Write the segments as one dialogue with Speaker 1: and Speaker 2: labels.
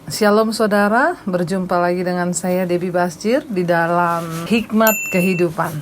Speaker 1: Shalom saudara, berjumpa lagi dengan saya Debbie Basjir di dalam Hikmat Kehidupan.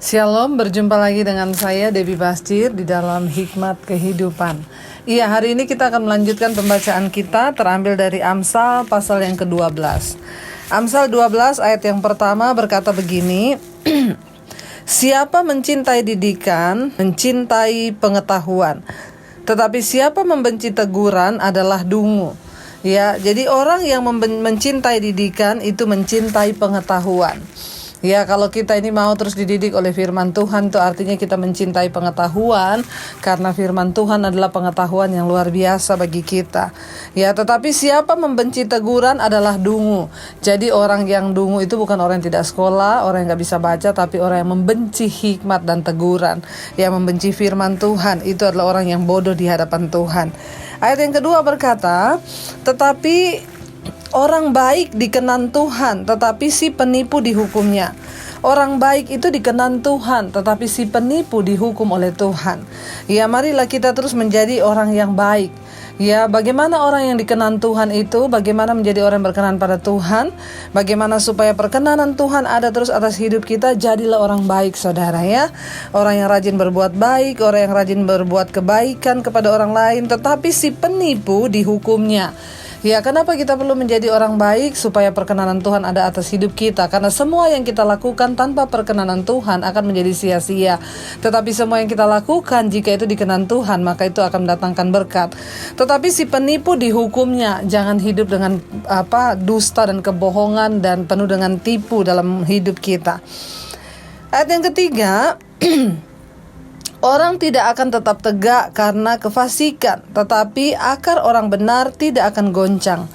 Speaker 1: Shalom, berjumpa lagi dengan saya Debbie Basjir di dalam Hikmat Kehidupan. Iya, hari ini kita akan melanjutkan pembacaan kita terambil dari Amsal pasal yang ke-12. Amsal 12 ayat yang pertama berkata begini, siapa mencintai didikan, mencintai pengetahuan. Tetapi siapa membenci teguran adalah dungu. Ya, jadi orang yang mencintai didikan itu mencintai pengetahuan. Ya, kalau kita ini mau terus dididik oleh firman Tuhan, itu artinya kita mencintai pengetahuan, karena firman Tuhan adalah pengetahuan yang luar biasa bagi kita. Ya, tetapi siapa membenci teguran adalah dungu. Jadi orang yang dungu itu bukan orang yang tidak sekolah, orang yang gak bisa baca, tapi orang yang membenci hikmat dan teguran, yang membenci firman Tuhan, itu adalah orang yang bodoh di hadapan Tuhan. Ayat yang kedua berkata, tetapi orang baik dikenan Tuhan, tetapi si penipu dihukumnya. Orang baik itu dikenan Tuhan, tetapi si penipu dihukum oleh Tuhan. Ya, marilah kita terus menjadi orang yang baik. Ya, bagaimana orang yang dikenan Tuhan itu, bagaimana menjadi orang yang berkenan pada Tuhan, bagaimana supaya perkenanan Tuhan ada terus atas hidup kita. Jadilah orang baik saudara ya. Orang yang rajin berbuat baik, orang yang rajin berbuat kebaikan kepada orang lain, tetapi si penipu dihukumnya. Ya, kenapa kita perlu menjadi orang baik? Supaya perkenanan Tuhan ada atas hidup kita. Karena semua yang kita lakukan tanpa perkenanan Tuhan akan menjadi sia-sia. Tetapi semua yang kita lakukan jika itu dikenan Tuhan, maka itu akan mendatangkan berkat. Tetapi si penipu dihukumnya. Jangan hidup dengan dusta dan kebohongan dan penuh dengan tipu dalam hidup kita. Ayat yang ketiga, orang tidak akan tetap tegak karena kefasikan, tetapi akar orang benar tidak akan goncang.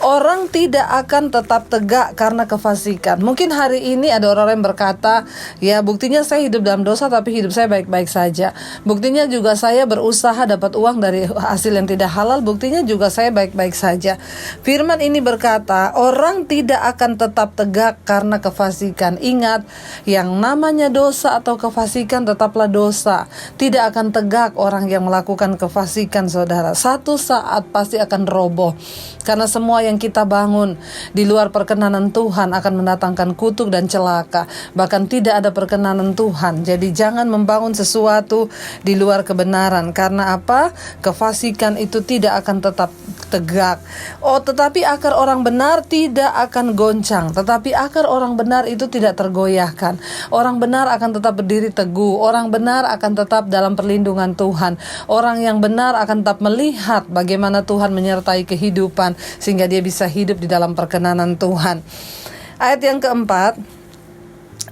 Speaker 1: Orang tidak akan tetap tegak karena kefasikan. Mungkin hari ini ada orang yang berkata, ya buktinya saya hidup dalam dosa tapi hidup saya baik-baik saja. Buktinya juga saya berusaha dapat uang dari hasil yang tidak halal, buktinya juga saya baik-baik saja. Firman ini berkata, orang tidak akan tetap tegak karena kefasikan. Ingat, yang namanya dosa atau kefasikan tetaplah dosa. Tidak akan tegak orang yang melakukan kefasikan saudara. Satu saat pasti akan roboh. Karena semua yang kita bangun di luar perkenanan Tuhan akan mendatangkan kutuk dan celaka. Bahkan tidak ada perkenanan Tuhan. Jadi jangan membangun sesuatu di luar kebenaran. Karena apa? Kefasikan itu tidak akan tetap tegak. Tetapi akar orang benar tidak akan goncang. Tetapi akar orang benar itu tidak tergoyahkan. Orang benar akan tetap berdiri teguh. Orang benar akan tetap dalam perlindungan Tuhan. Orang yang benar akan tetap melihat bagaimana Tuhan menyertai kehidupan, sehingga dia bisa hidup di dalam perkenanan Tuhan. Ayat yang keempat,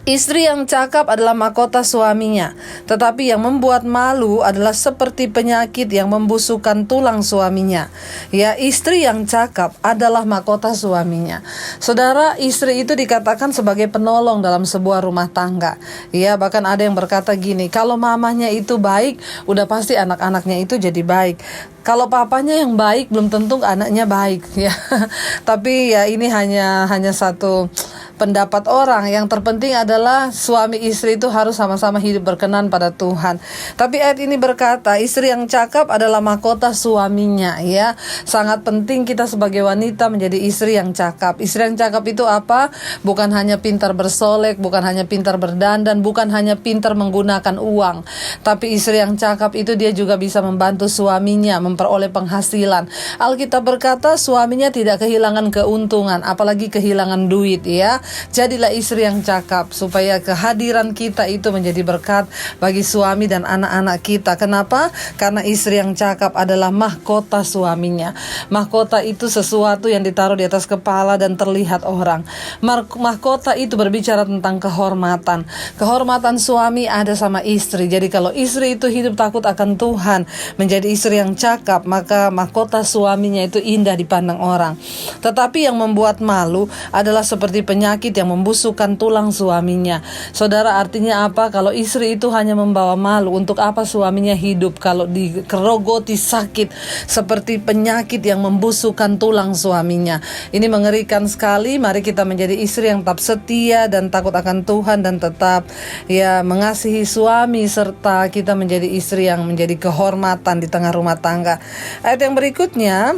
Speaker 1: istri yang cakap adalah mahkota suaminya, tetapi yang membuat malu adalah seperti penyakit yang membusukkan tulang suaminya. Ya, istri yang cakap adalah mahkota suaminya. Saudara, istri itu dikatakan sebagai penolong dalam sebuah rumah tangga. Ya, bahkan ada yang berkata gini, kalau mamanya itu baik, udah pasti anak-anaknya itu jadi baik. Kalau papanya yang baik, belum tentu anaknya baik ya. Tapi ya ini hanya satu pendapat orang. Yang terpenting adalah suami istri itu harus sama-sama hidup berkenan pada Tuhan. Tapi ayat ini berkata, istri yang cakap adalah mahkota suaminya ya. Sangat penting kita sebagai wanita menjadi istri yang cakap. Istri yang cakap itu apa? Bukan hanya pintar bersolek, bukan hanya pintar berdandan, bukan hanya pintar menggunakan uang. Tapi istri yang cakap itu dia juga bisa membantu suaminya memperoleh penghasilan. Alkitab berkata suaminya tidak kehilangan keuntungan, apalagi kehilangan duit ya. Jadilah istri yang cakap supaya kehadiran kita itu menjadi berkat bagi suami dan anak-anak kita. Kenapa? Karena istri yang cakap adalah mahkota suaminya. Mahkota itu sesuatu yang ditaruh di atas kepala dan terlihat orang. Mahkota itu berbicara tentang kehormatan. Kehormatan suami ada sama istri. Jadi kalau istri itu hidup takut akan Tuhan, menjadi istri yang cakap, maka mahkota suaminya itu indah dipandang orang. Tetapi yang membuat malu adalah seperti penyakit penyakit yang membusukkan tulang suaminya. Saudara, artinya apa? Kalau istri itu hanya membawa malu, untuk apa suaminya hidup kalau dikerogoti sakit seperti penyakit yang membusukkan tulang suaminya? Ini mengerikan sekali. Mari kita menjadi istri yang tetap setia dan takut akan Tuhan, dan tetap mengasihi suami, serta kita menjadi istri yang menjadi kehormatan di tengah rumah tangga. Ayat yang berikutnya,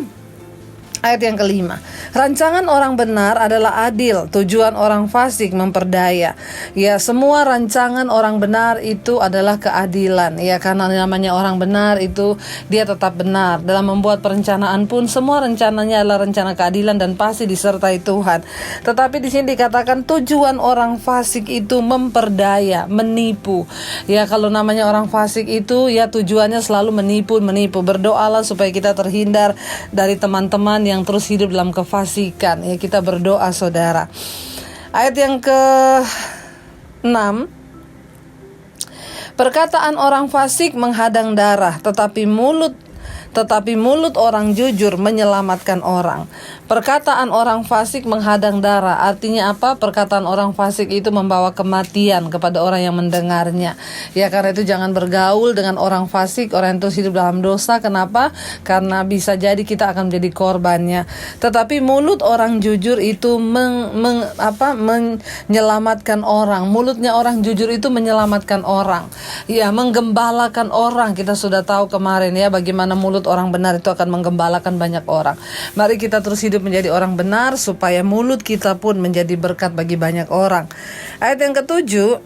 Speaker 1: ayat yang kelima, rancangan orang benar adalah adil, tujuan orang fasik memperdaya. Ya, semua rancangan orang benar itu adalah keadilan. Ya, karena namanya orang benar itu dia tetap benar. Dalam membuat perencanaan pun semua rencananya adalah rencana keadilan dan pasti disertai Tuhan. Tetapi di sini dikatakan tujuan orang fasik itu memperdaya, menipu. Ya, kalau namanya orang fasik itu ya tujuannya selalu menipu. Berdoalah supaya kita terhindar dari teman-teman yang terus hidup dalam kefasikan. Ya, kita berdoa, saudara. Ayat yang ke-6, perkataan orang fasik menghadang darah, tetapi mulut orang jujur menyelamatkan orang. Perkataan orang fasik menghadang darah. Artinya apa? Perkataan orang fasik itu membawa kematian kepada orang yang mendengarnya. Ya, karena itu jangan bergaul dengan orang fasik, orang yang terus hidup dalam dosa. Kenapa? Karena bisa jadi kita akan menjadi korbannya. Tetapi mulut orang jujur itu menyelamatkan orang. Mulutnya orang jujur itu menyelamatkan orang. Ya, menggembalakan orang. Kita sudah tahu kemarin ya bagaimana mulut orang benar itu akan menggembalakan banyak orang. Mari kita terus hidup menjadi orang benar supaya mulut kita pun menjadi berkat bagi banyak orang. Ayat yang ke-7,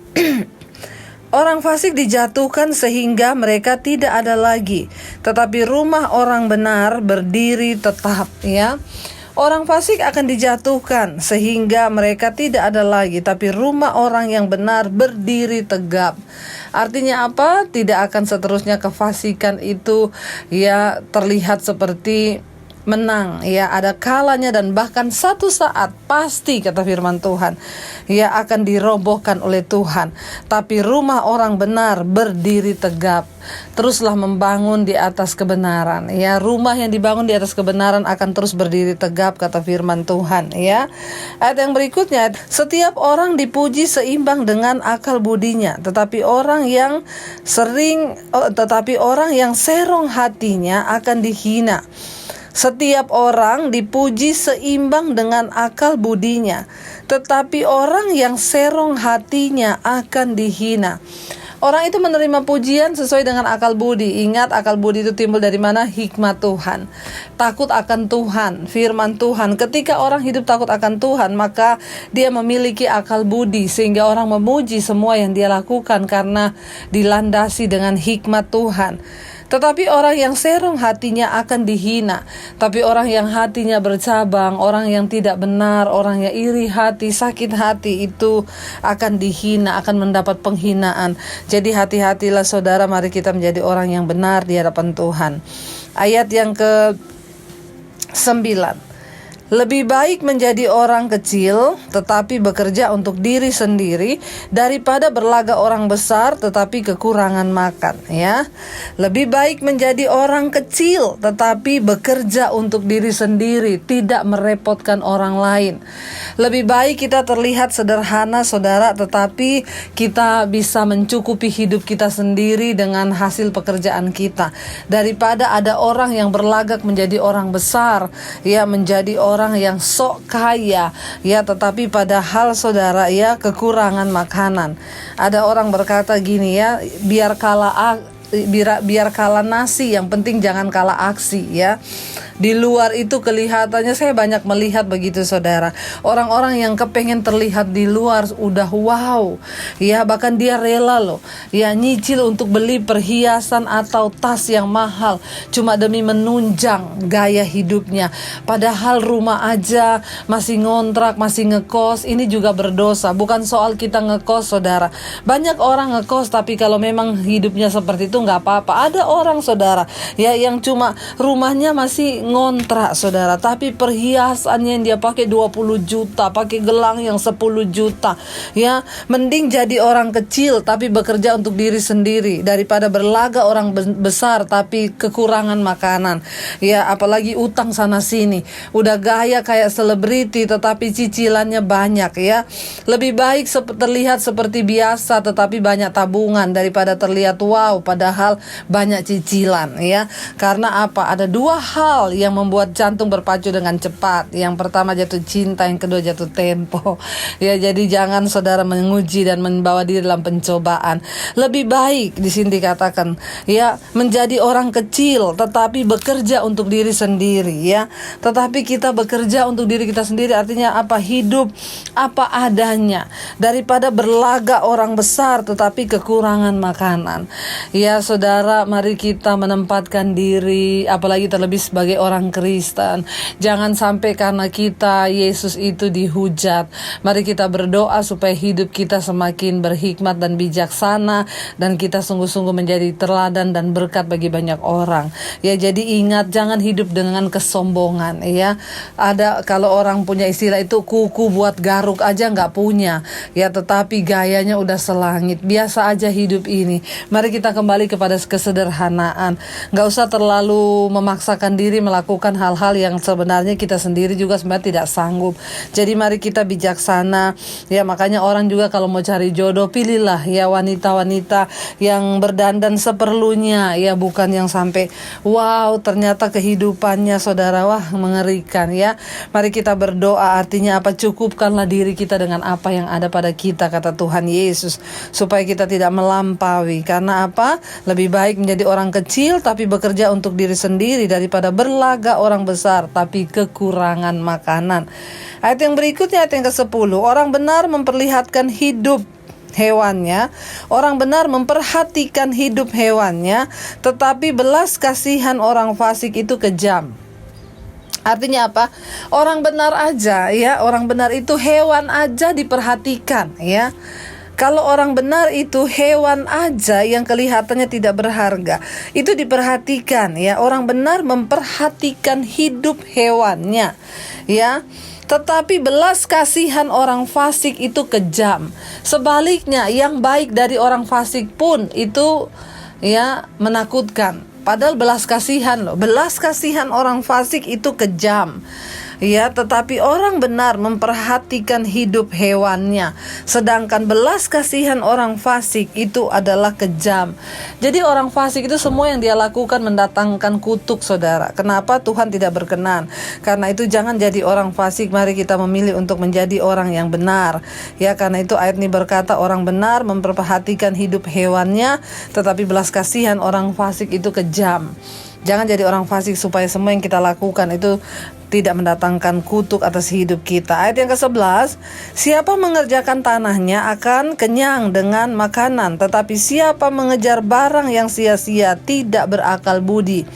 Speaker 1: orang fasik dijatuhkan sehingga mereka tidak ada lagi, tetapi rumah orang benar berdiri tetap. Ya, orang fasik akan dijatuhkan sehingga mereka tidak ada lagi, tapi rumah orang yang benar berdiri tegap. Artinya apa? Tidak akan seterusnya kefasikan itu ya terlihat seperti menang. Ya, ada kalanya dan bahkan satu saat pasti, kata firman Tuhan, ya akan dirobohkan oleh Tuhan. Tapi rumah orang benar berdiri tegap. Teruslah membangun di atas kebenaran. Ya, rumah yang dibangun di atas kebenaran akan terus berdiri tegap, kata firman Tuhan. Ya, ayat yang berikutnya, setiap orang dipuji seimbang dengan akal budinya, tetapi orang yang serong hatinya akan dihina. Setiap orang dipuji seimbang dengan akal budinya, tetapi orang yang serong hatinya akan dihina. Orang itu menerima pujian sesuai dengan akal budi. Ingat, akal budi itu timbul dari mana? Hikmat Tuhan, takut akan Tuhan, firman Tuhan. Ketika orang hidup takut akan Tuhan, maka dia memiliki akal budi, sehingga orang memuji semua yang dia lakukan karena dilandasi dengan hikmat Tuhan. Tetapi orang yang serong hatinya akan dihina. Tapi orang yang hatinya bercabang, orang yang tidak benar, orang yang iri hati, sakit hati, itu akan dihina, akan mendapat penghinaan. Jadi hati-hatilah, saudara, mari kita menjadi orang yang benar di hadapan Tuhan. Ayat yang ke-9, lebih baik menjadi orang kecil tetapi bekerja untuk diri sendiri daripada berlaga orang besar tetapi kekurangan makan. Ya, lebih baik menjadi orang kecil tetapi bekerja untuk diri sendiri, tidak merepotkan orang lain. Lebih baik kita terlihat sederhana, saudara, tetapi kita bisa mencukupi hidup kita sendiri dengan hasil pekerjaan kita, daripada ada orang yang berlagak menjadi orang besar, ya, menjadi orang yang sok kaya, ya, tetapi padahal, saudara, ya, kekurangan makanan. Ada orang berkata gini, ya, biar kalah nasi, yang penting jangan kalah aksi. Ya, di luar itu kelihatannya, saya banyak melihat begitu, saudara, orang-orang yang kepengen terlihat di luar udah wow, ya, bahkan dia rela loh, ya, nyicil untuk beli perhiasan atau tas yang mahal cuma demi menunjang gaya hidupnya, padahal rumah aja masih ngontrak, masih ngekos. Ini juga berdosa. Bukan soal kita ngekos, saudara, banyak orang ngekos, tapi kalau memang hidupnya seperti itu itu nggak apa-apa. Ada orang saudara ya yang cuma rumahnya masih ngontrak saudara, tapi perhiasannya yang dia pakai 20 juta, pakai gelang yang 10 juta ya. Mending jadi orang kecil tapi bekerja untuk diri sendiri daripada berlaga orang besar tapi kekurangan makanan ya. Apalagi utang sana sini, udah gaya kayak selebriti tetapi cicilannya banyak ya. Lebih baik terlihat seperti biasa tetapi banyak tabungan daripada terlihat wow padahal banyak cicilan ya. Karena apa? Ada dua hal yang membuat jantung berpacu dengan cepat. Yang pertama jatuh cinta, yang kedua jatuh tempo ya. Jadi jangan saudara menguji dan membawa diri dalam pencobaan. Lebih baik di sini dikatakan ya, menjadi orang kecil tetapi bekerja untuk diri sendiri ya. Tetapi kita bekerja untuk diri kita sendiri artinya apa? Hidup apa adanya daripada berlaga orang besar tetapi kekurangan makanan ya. Saudara, mari kita menempatkan diri, apalagi terlebih sebagai orang Kristen, jangan sampai karena kita Yesus itu dihujat. Mari kita berdoa supaya hidup kita semakin berhikmat dan bijaksana, dan kita sungguh-sungguh menjadi teladan dan berkat bagi banyak orang ya. Jadi ingat, jangan hidup dengan kesombongan ya. Ada kalau orang punya istilah itu, kuku buat garuk aja nggak punya ya, tetapi gayanya udah selangit. Biasa aja hidup ini. Mari kita kembali kepada kesederhanaan. Nggak usah terlalu memaksakan diri melakukan hal-hal yang sebenarnya kita sendiri juga sebenarnya tidak sanggup. Jadi mari kita bijaksana ya. Makanya orang juga kalau mau cari jodoh, pilihlah ya wanita-wanita yang berdandan seperlunya ya, bukan yang sampai wow ternyata kehidupannya saudara wah mengerikan ya. Mari kita berdoa, artinya apa? Cukupkanlah diri kita dengan apa yang ada pada kita, kata Tuhan Yesus, supaya kita tidak melampaui. Karena apa? Lebih baik menjadi orang kecil tapi bekerja untuk diri sendiri daripada berlaga orang besar tapi kekurangan makanan. Ayat yang berikutnya, ayat yang ke-10. Orang benar memperlihatkan hidup hewannya, orang benar memperhatikan hidup hewannya, tetapi belas kasihan orang fasik itu kejam. Artinya apa? Orang benar aja ya, orang benar itu hewan aja diperhatikan ya. Kalau orang benar itu hewan aja yang kelihatannya tidak berharga, itu diperhatikan ya. Orang benar memperhatikan hidup hewannya ya. Tetapi belas kasihan orang fasik itu kejam. Sebaliknya, yang baik dari orang fasik pun itu ya menakutkan. Padahal belas kasihan loh. Belas kasihan orang fasik itu kejam. Ya, tetapi orang benar memperhatikan hidup hewannya, sedangkan belas kasihan orang fasik itu adalah kejam. Jadi orang fasik itu semua yang dia lakukan mendatangkan kutuk saudara. Kenapa Tuhan tidak berkenan? Karena itu jangan jadi orang fasik. Mari kita memilih untuk menjadi orang yang benar ya. Karena itu ayat ini berkata orang benar memperhatikan hidup hewannya, tetapi belas kasihan orang fasik itu kejam. Jangan jadi orang fasik supaya semua yang kita lakukan itu tidak mendatangkan kutuk atas hidup kita. Ayat yang ke-11, siapa mengerjakan tanahnya akan kenyang dengan makanan, tetapi siapa mengejar barang yang sia-sia tidak berakal budi.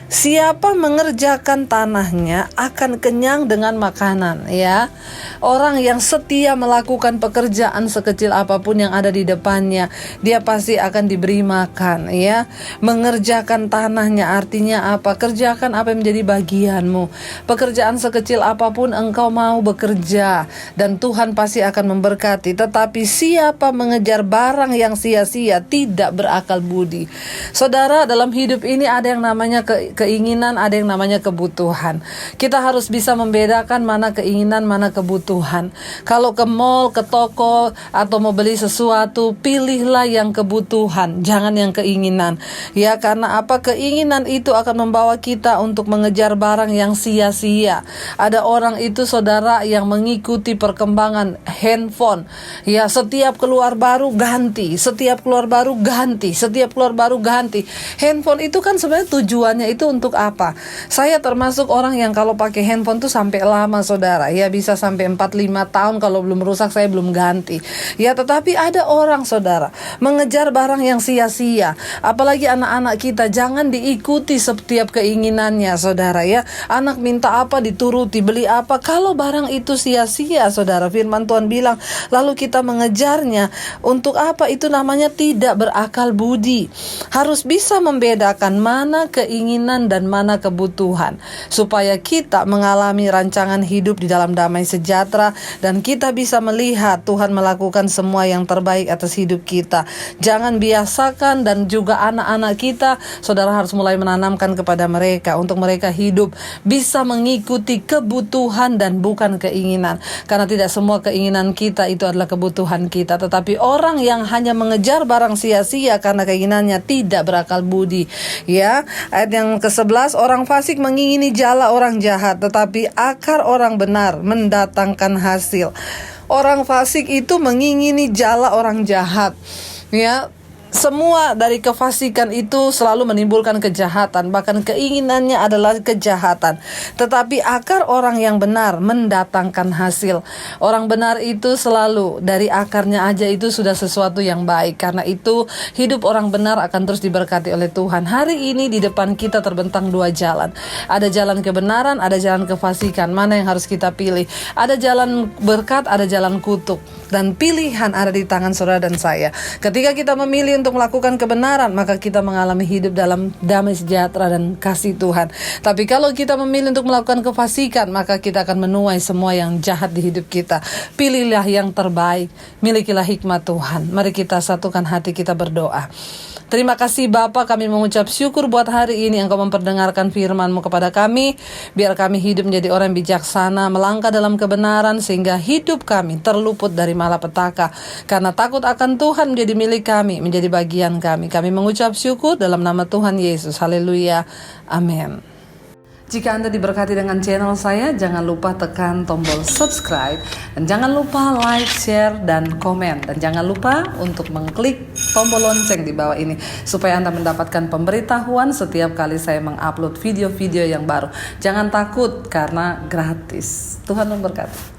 Speaker 1: Siapa mengerjakan tanahnya akan kenyang dengan makanan ya. Orang yang setia melakukan pekerjaan sekecil apapun yang ada di depannya, dia pasti akan diberi makan ya. Mengerjakan tanahnya artinya apa? Kerjakan apa yang menjadi bagianmu. Pekerjaan sekecil apapun engkau mau bekerja, dan Tuhan pasti akan memberkati. Tetapi siapa mengejar barang yang sia-sia tidak berakal budi. Saudara, dalam hidup ini ada yang namanya keinginan, ada yang namanya kebutuhan. Kita harus bisa membedakan mana keinginan, mana kebutuhan. Kalau ke mall, ke toko, atau mau beli sesuatu, pilihlah yang kebutuhan, jangan yang keinginan. Ya, karena apa? Keinginan itu akan membawa kita untuk mengejar barang yang sia-sia. Ada orang itu saudara yang mengikuti perkembangan handphone. Ya, setiap keluar baru ganti, setiap keluar baru ganti, setiap keluar baru ganti. Handphone itu kan sebenarnya tujuannya itu itu untuk apa? Saya termasuk orang yang kalau pakai handphone tuh sampai lama, saudara. Ya, bisa sampai 4-5 tahun, kalau belum rusak saya belum ganti. Ya, tetapi ada orang, saudara, mengejar barang yang sia-sia. Apalagi anak-anak kita, jangan diikuti setiap keinginannya, saudara ya. Anak minta apa dituruti, beli apa. Kalau barang itu sia-sia, saudara, firman Tuhan bilang, lalu kita mengejarnya, untuk apa? Itu namanya tidak berakal budi. Harus bisa membedakan mana keinginan dan mana kebutuhan, supaya kita mengalami rancangan hidup di dalam damai sejahtera, dan kita bisa melihat Tuhan melakukan semua yang terbaik atas hidup kita. Jangan biasakan, dan juga anak-anak kita, saudara harus mulai menanamkan kepada mereka, untuk mereka hidup bisa mengikuti kebutuhan dan bukan keinginan. Karena tidak semua keinginan kita itu adalah kebutuhan kita, tetapi orang yang hanya mengejar barang sia-sia karena keinginannya tidak berakal budi. Ya, ayat yang ke-11, orang fasik mengingini jala orang jahat, tetapi akar orang benar mendatangkan hasil. Orang fasik itu mengingini jala orang jahat. Ya, semua dari kefasikan itu selalu menimbulkan kejahatan, bahkan keinginannya adalah kejahatan. Tetapi akar orang yang benar mendatangkan hasil. Orang benar itu selalu dari akarnya aja itu sudah sesuatu yang baik. Karena itu hidup orang benar akan terus diberkati oleh Tuhan. Hari ini di depan kita terbentang dua jalan. Ada jalan kebenaran, ada jalan kefasikan. Mana yang harus kita pilih? Ada jalan berkat, ada jalan kutuk. Dan pilihan ada di tangan saudara dan saya. Ketika kita memilih untuk melakukan kebenaran, maka kita mengalami hidup dalam damai sejahtera dan kasih Tuhan. Tapi kalau kita memilih untuk melakukan kefasikan, maka kita akan menuai semua yang jahat di hidup kita. Pilihlah yang terbaik, milikilah hikmat Tuhan. Mari kita satukan hati, kita berdoa. Terima kasih Bapa, kami mengucap syukur buat hari ini Engkau memperdengarkan firman-Mu kepada kami. Biar kami hidup menjadi orang bijaksana, melangkah dalam kebenaran, sehingga hidup kami terluput dari malapetaka. Karena takut akan Tuhan menjadi milik kami, menjadi bagian kami. Kami mengucap syukur dalam nama Tuhan Yesus. Haleluya. Amin. Jika Anda diberkati dengan channel saya, jangan lupa tekan tombol subscribe, dan jangan lupa like, share, dan komen. Dan jangan lupa untuk mengklik tombol lonceng di bawah ini, supaya Anda mendapatkan pemberitahuan setiap kali saya mengupload video-video yang baru. Jangan takut, karena gratis. Tuhan memberkati.